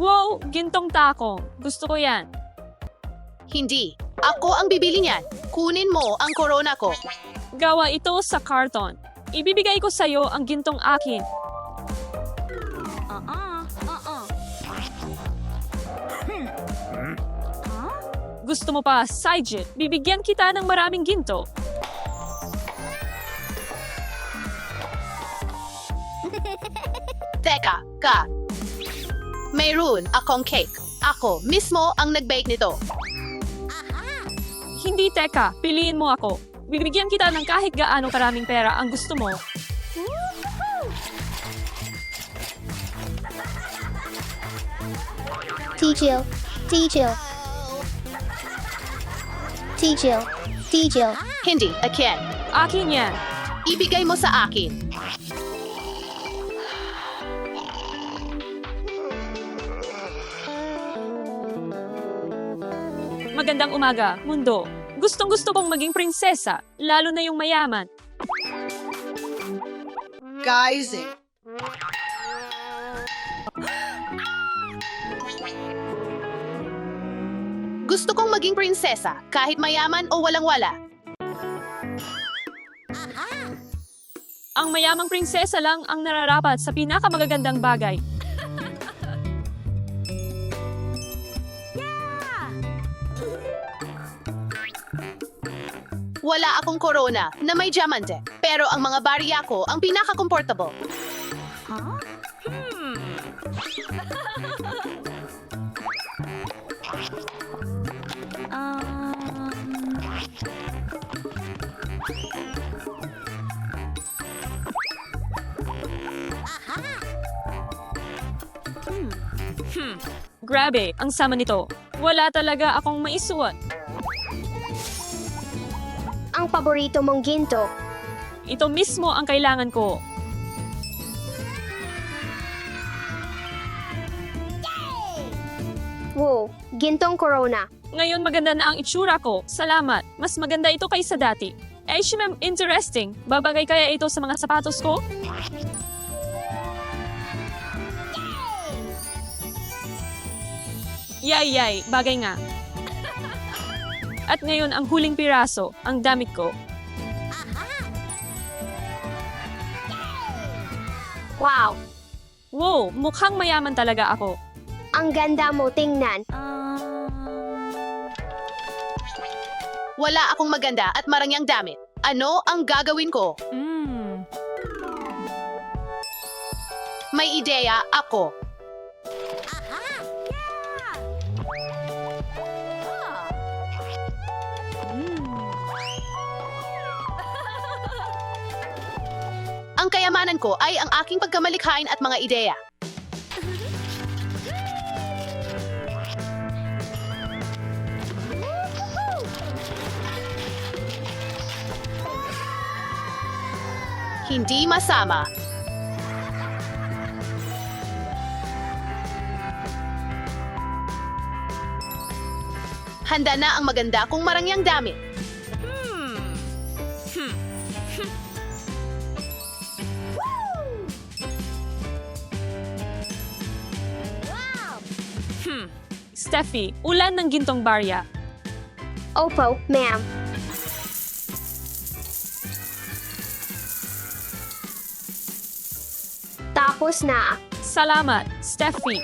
Wow, gintong tako. Gusto ko yan. Hindi. Ako ang bibili niyan. Kunin mo ang corona ko. Gawa ito sa karton. Ibibigay ko sa'yo ang gintong akin. Gusto mo pa, Saijit? Bibigyan kita ng maraming ginto. Teka, ka. Mayroon akong cake. Ako mismo ang nag-bake nito. Hindi, teka. Piliin mo ako. Bibigyan kita ng kahit gaano karaming pera ang gusto mo. T-Jill, T-Jill. T-Jill, T-Jill. Hindi, akin. Akin yan. Ibigay mo sa akin. Magandang umaga, mundo. Gustong-gusto kong maging prinsesa, lalo na yung mayaman. Guys, gusto kong maging prinsesa, kahit mayaman o walang-wala. Ang mayamang prinsesa lang ang nararapat sa pinakamagagandang bagay. Wala akong corona na may diamante, pero ang mga barya ko ang pinaka-comfortable. Grabe, ang sama nito. Wala talaga akong maisuot. Ang paborito mong ginto. Ito mismo ang kailangan ko. Wow, gintong corona. Ngayon maganda na ang itsura ko. Salamat. Mas maganda ito kaysa dati. Shimem, interesting. Babagay kaya ito sa mga sapatos ko? Yay, bagay nga. At ngayon ang huling piraso, ang damit ko. Wow, Wow, mukhang mayaman talaga ako. ang ganda mo tingnan. Wala akong maganda at marangyang damit. Ano ang gagawin ko? May ideya ako. Ang kayamanan ko ay ang aking pagkamalikhain at mga ideya. Hindi masama. Handa na ang maganda kong marangyang damit. Steffi, ulan ng gintong barya. Opo, ma'am. Tapos na. Salamat, Steffi.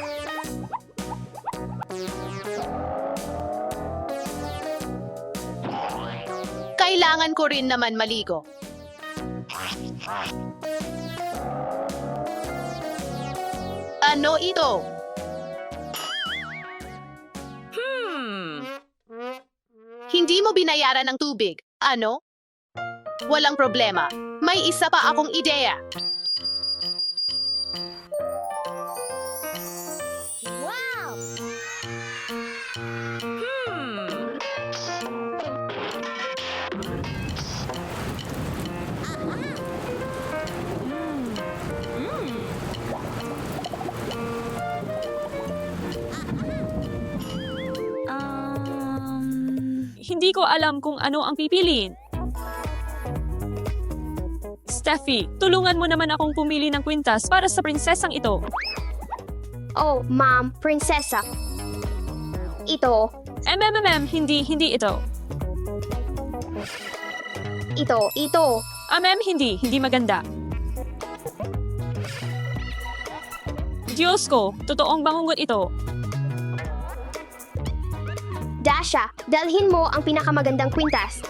Kailangan ko rin naman maligo. Ano ito? Hindi mo binayaran ng tubig. Ano? Walang problema. May isa pa akong ideya. Hindi ko alam kung ano ang pipiliin. Steffi, tulungan mo naman akong pumili ng kwintas para sa prinsesang ito. Oh, ma'am, prinsesa. Ito, Hindi ito. ito. Hindi maganda. Diyos ko, totoong bangungot ito. Dasha, dalhin mo ang pinakamagandang kwintas.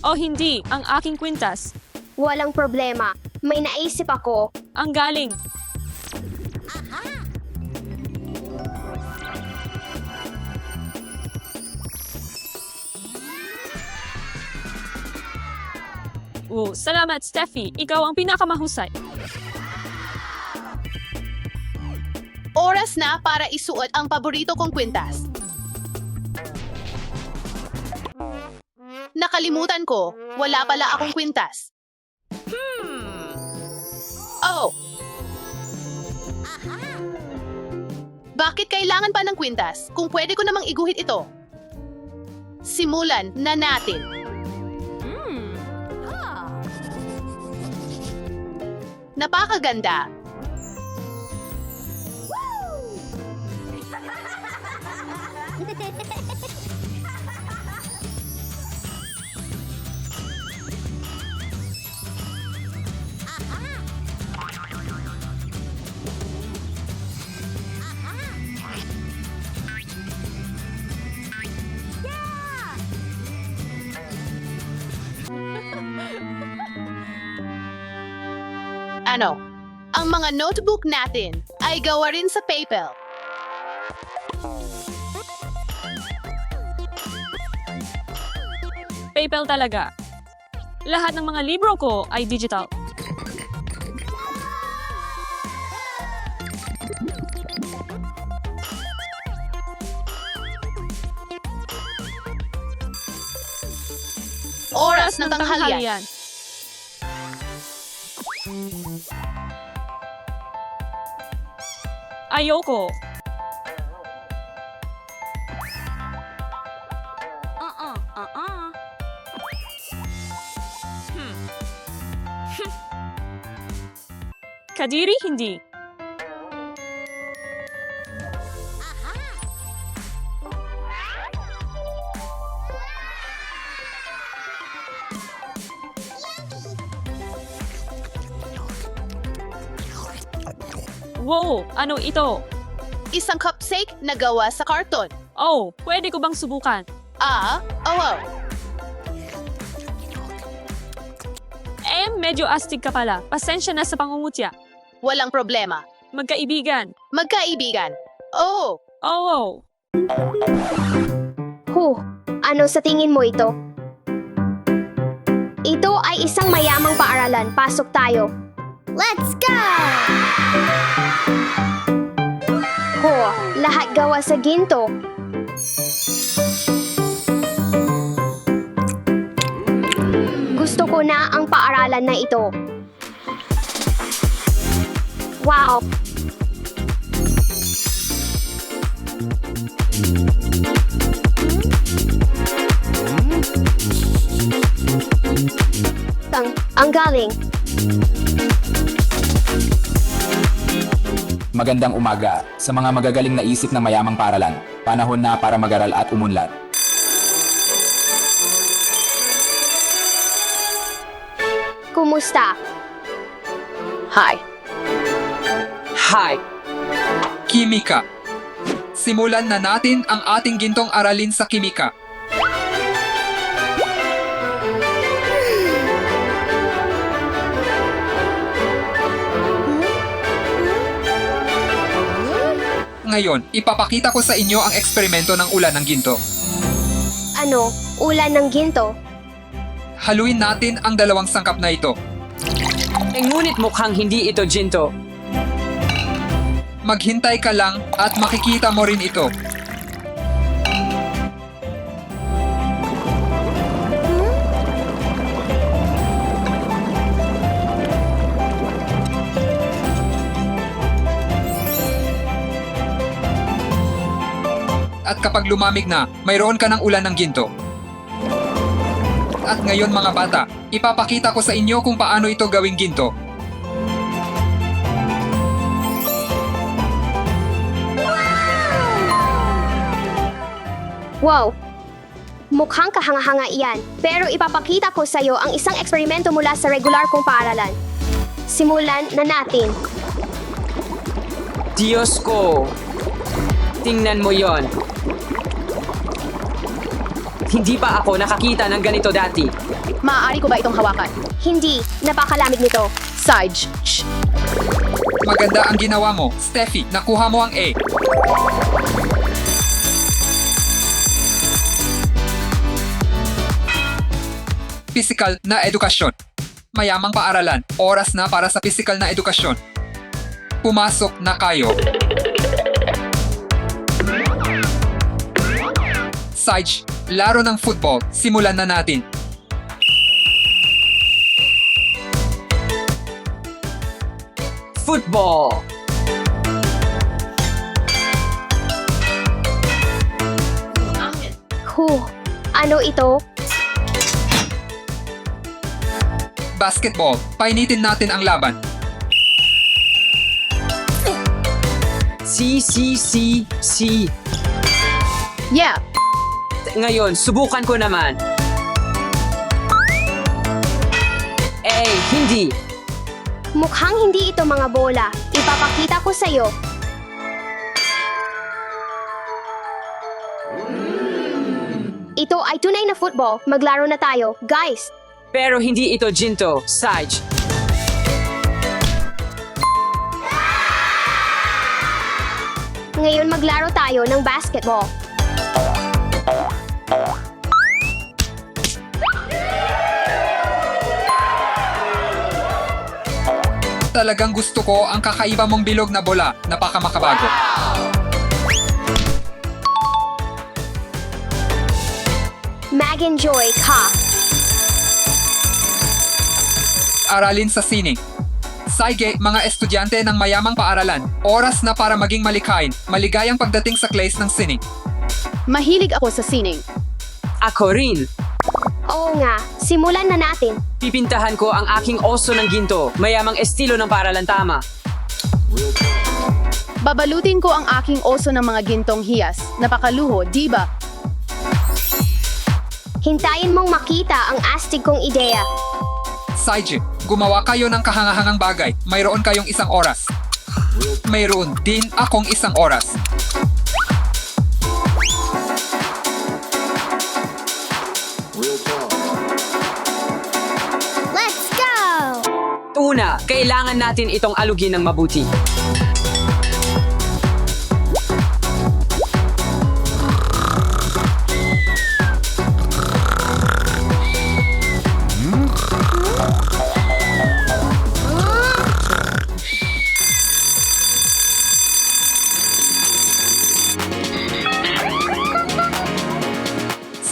O hindi, ang aking kwintas. Walang problema. May naisip ako. Ang galing. Salamat, Steffi. Ikaw ang pinakamahusay. Oras na para isuot ang paborito kong kwintas. Nakalimutan ko, wala pala akong kwintas. Oh! Bakit kailangan pa ng kwintas kung pwede ko namang iguhit ito? Simulan na natin. Napakaganda. Ano? Ang mga notebook natin ay gawa rin sa PayPal. PayPal talaga. Lahat ng mga libro ko ay digital. Oras ng tanghalian. Ayoko. Kadiri, hindi. Wow, ano ito? Isang cupcake na gawa sa karton. Oh, pwede ko bang subukan? Oh. Medyo astig ka pala. Pasensya na sa pangungutya. Walang problema. Magkaibigan. Magkaibigan. Oh, Oh. Ano sa tingin mo ito? Ito ay isang mayamang paaralan. Pasok tayo. Let's go! Lahat gawa sa ginto. Gusto ko na ang paaralan na ito. Wow! Ang galing. Magandang umaga sa mga magagaling na isip ng mayamang paaralan. Panahon na para mag-aral at umunlad. Kumusta? hi. Hi! Kimika. Simulan na natin ang ating gintong aralin sa kimika. Ngayon, ipapakita ko sa inyo ang eksperimento ng ulan ng ginto. Ano? Ulan ng ginto? Haluin natin ang dalawang sangkap na ito. Ngunit mukhang hindi ito ginto. Maghintay ka lang at makikita mo rin ito. At kapag lumamig na, mayroon ka ng ulan ng ginto. At ngayon mga bata, ipapakita ko sa inyo kung paano ito gawing ginto. Wow! Mukhang kahanga-hanga iyan. Pero ipapakita ko sa iyo ang isang eksperimento mula sa regular kong paaralan. Simulan na natin. Diyos ko! Tingnan mo yon. Hindi pa ako nakakita ng ganito dati. Maaari ko ba itong hawakan? Hindi, napakalamig nito. Sarge. Shh. Maganda ang ginawa mo, Steffi. Nakuha mo ang A. Pisikal na edukasyon. Mayamang paaralan. Oras na para sa pisikal na edukasyon. Pumasok na kayo. Sarge, laro ng football. Simulan na natin. Football! Ano ito? Basketball. Painitin natin ang laban. C. Yeah. Ngayon, subukan ko naman. Hindi. Mukhang hindi ito mga bola. Ipapakita ko sa iyo. Ito ay tunay na football. Maglaro na tayo, guys. Pero hindi ito ginto, Sarge. Ngayon maglaro tayo ng basketball. Talagang gusto ko ang kakaiba mong bilog na bola. Napakamakabago. Mag-enjoy ka. Aralin sa sining. Sige, mga estudyante ng mayamang paaralan. Oras na para maging malikhain. Maligayang pagdating sa class ng sining. Mahilig ako sa sining. Ako rin. Oo nga, simulan na natin. Pipintahan ko ang aking oso ng ginto. Mayamang estilo ng paaralan tama. Babalutin ko ang aking oso ng mga gintong hiyas. Napakaluho, di ba? Hintayin mong makita ang astig kong ideya. Sige, gumawa kayo ng kahangahangang bagay. Mayroon kayong isang oras. Mayroon din akong isang oras. Let's go! Una, kailangan natin itong alugin ng mabuti.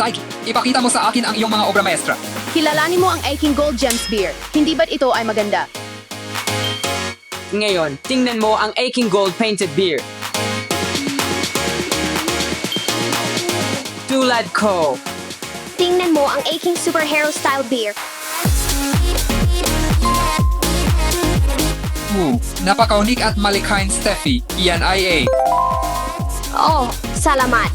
Sige, ipakita mo sa akin ang iyong mga obra maestra. Kilalanin mo ang aking Gold Gems beer. Hindi ba't ito ay maganda? Ngayon, tingnan mo ang aking gold painted beer. Tulad ko. Tingnan mo ang aking superhero style beer. Napakaunik at malikhain, Steffi. Iyan ay A. Oh, salamat.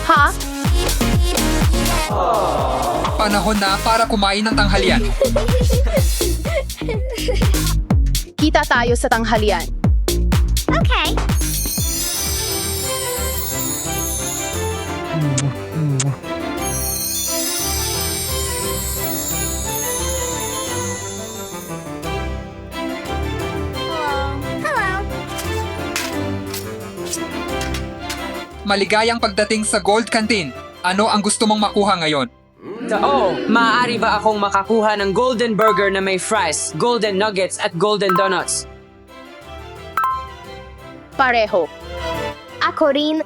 Ha? Panahon na para kumain ng tanghalian. Kita tayo sa tanghalian. Okay. Maligayang pagdating sa Gold Canteen. Ano ang gusto mong makuha ngayon? Maaari ba akong makakuha ng golden burger na may fries, golden nuggets at golden donuts? Pareho. Ako rin.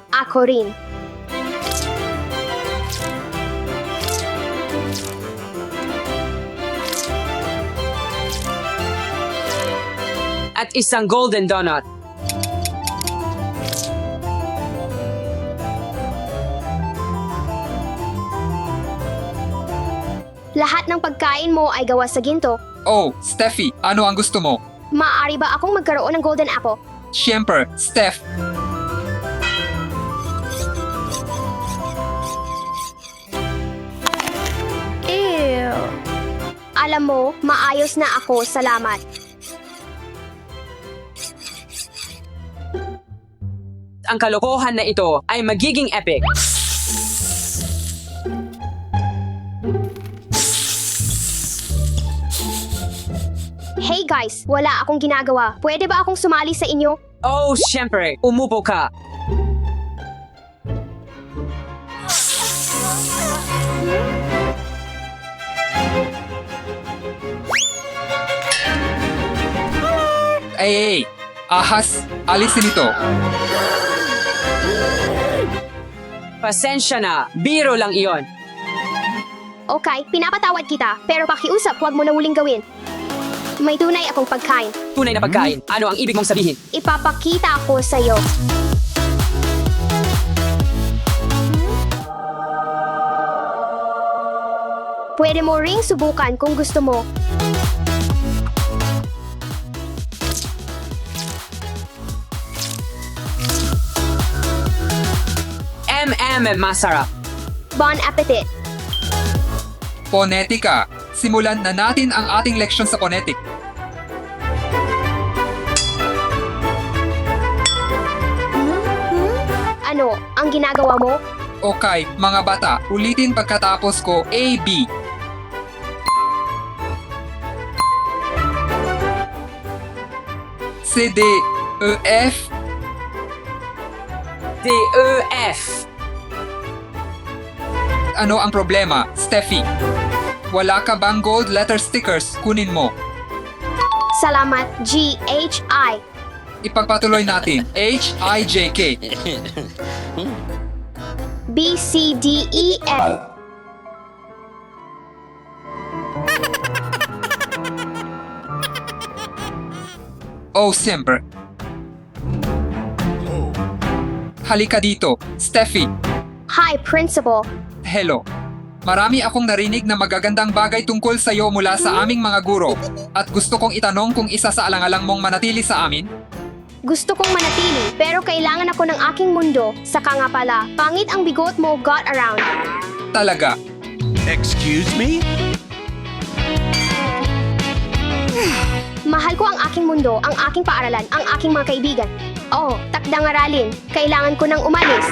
At isang golden donut. Lahat ng pagkain mo ay gawa sa ginto. Oh, Steffi, ano ang gusto mo? Maaari ba akong magkaroon ng golden apple? Siyempre, Steph. Ew. Alam mo, maayos na ako, salamat. Ang kalokohan na ito ay magiging epic. Hey guys, wala akong ginagawa. Pwede ba akong sumali sa inyo? Oh, syempre, umupo ka. Ay, ahas, alisin ito. Pasensya na, biro lang iyon. Okay, pinapatawad kita, pero pakiusap huwag mo na uling gawin. May tunay akong pagkain. Tunay na pagkain, ano ang ibig mong sabihin? Ipapakita ako sa'yo. Pwede mo ring subukan kung gusto mo. Masarap. Bon appetit! Ponetika. Simulan na natin ang ating leksyon sa ponetik. Ano, ang ginagawa mo? Okay, mga bata, ulitin pagkatapos ko A, B. C, D, E, F. D, E, F. Ano ang problema, Steffi? Wala ka bang gold letter stickers? Kunin mo. Salamat, G-H-I. Ipagpatuloy natin. H, I, J, K. B-C-D-E-F. Al. Oh, siyempre. Halika dito, Steffi. Hi, Principal. Hello. Marami akong narinig na magagandang bagay tungkol sa iyo mula sa aming mga guro. At gusto kong itanong kung isa sa alang-alang mong manatili sa amin. Gusto kong manatili, pero kailangan ako ng aking mundo. Saka nga pala, pangit ang bigot mo got around. Talaga. Excuse me? Mahal ko ang aking mundo, ang aking paaralan, ang aking mga kaibigan. Oh, takdang aralin. Kailangan ko nang umalis.